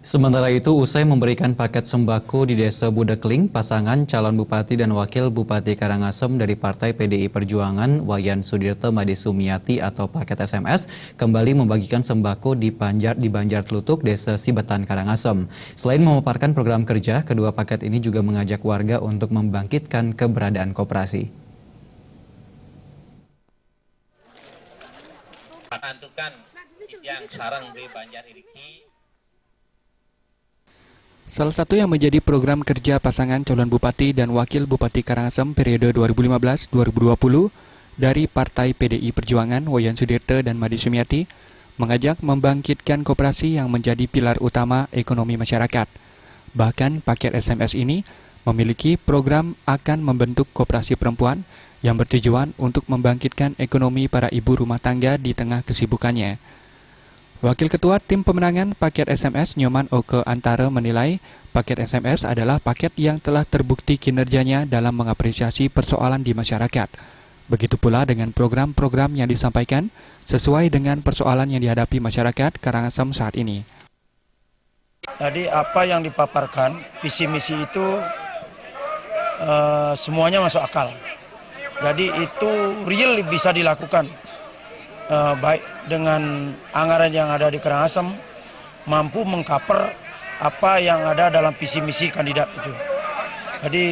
Sementara itu, usai memberikan paket sembako di Desa Budekling, pasangan calon Bupati dan Wakil Bupati Karangasem dari Partai PDI Perjuangan, Wayan Sudirte Made Sumiati atau paket SMS, kembali membagikan sembako di Banjar Tlutuk, Desa Sibetan, Karangasem. Selain memaparkan program kerja, kedua paket ini juga mengajak warga untuk membangkitkan keberadaan koperasi. Yang sarang di Banjar Iriki. Salah satu yang menjadi program kerja pasangan calon Bupati dan Wakil Bupati Karangasem periode 2015-2020 dari Partai PDI Perjuangan, Wayan Sudirte dan Made Sumiati mengajak membangkitkan koperasi yang menjadi pilar utama ekonomi masyarakat. Bahkan paket SMS ini memiliki program akan membentuk koperasi perempuan yang bertujuan untuk membangkitkan ekonomi para ibu rumah tangga di tengah kesibukannya. Wakil Ketua Tim Pemenangan Paket SMS Nyoman Oke Antara menilai paket SMS adalah paket yang telah terbukti kinerjanya dalam mengapresiasi persoalan di masyarakat. Begitu pula dengan program-program yang disampaikan sesuai dengan persoalan yang dihadapi masyarakat Karangasem saat ini. Jadi apa yang dipaparkan, visi misi itu semuanya masuk akal. Jadi itu real bisa dilakukan. Baik dengan anggaran yang ada di Karangasem mampu mengcover apa yang ada dalam visi misi kandidat itu. Jadi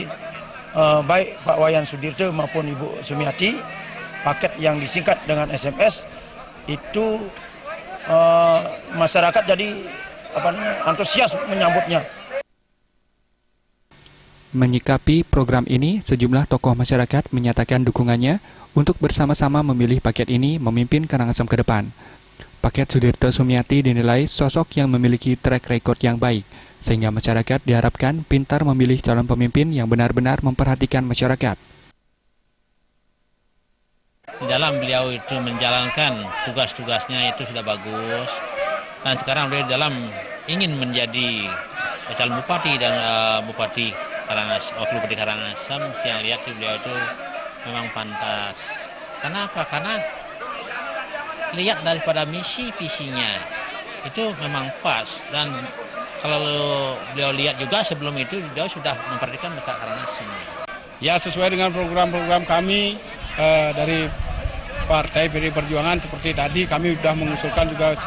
baik Pak Wayan Sudirte maupun Ibu Sumiati, paket yang disingkat dengan SMS itu masyarakat jadi antusias menyambutnya. Menyikapi program ini, sejumlah tokoh masyarakat menyatakan dukungannya untuk bersama-sama memilih paket ini memimpin Karangasem ke depan. Paket Sudirte Sumiati dinilai sosok yang memiliki track record yang baik, sehingga masyarakat diharapkan pintar memilih calon pemimpin yang benar-benar memperhatikan masyarakat. Dalam beliau itu menjalankan tugas-tugasnya itu sudah bagus. Dan sekarang beliau dalam ingin menjadi calon bupati dan Bupati Karangasem, Wakil Bupati Karangasem, yang lihat beliau itu memang pantas. Kenapa? Karena lihat daripada misi-visinya itu memang pas. Dan kalau beliau lihat juga sebelum itu beliau sudah memperhatikan masyarakat Karangasem. Ya, sesuai dengan program-program kami dari Partai PDI Perjuangan seperti tadi kami sudah mengusulkan juga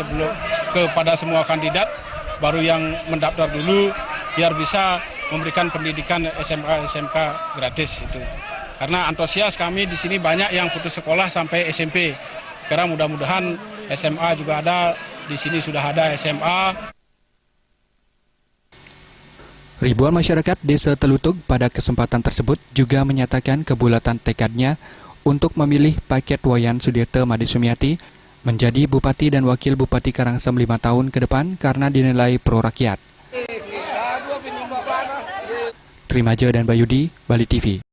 kepada semua kandidat baru yang mendaftar dulu biar bisa memberikan pendidikan SMK gratis itu. Karena antusias kami di sini banyak yang putus sekolah sampai SMP. Sekarang mudah-mudahan SMA juga ada, di sini sudah ada SMA. Ribuan masyarakat Desa Telutug pada kesempatan tersebut juga menyatakan kebulatan tekadnya untuk memilih paket Wayan Sudirte Made Sumiati menjadi Bupati dan Wakil Bupati Karangasem 5 tahun ke depan karena dinilai pro rakyat. Trimaja dan Bayudi, Bali TV.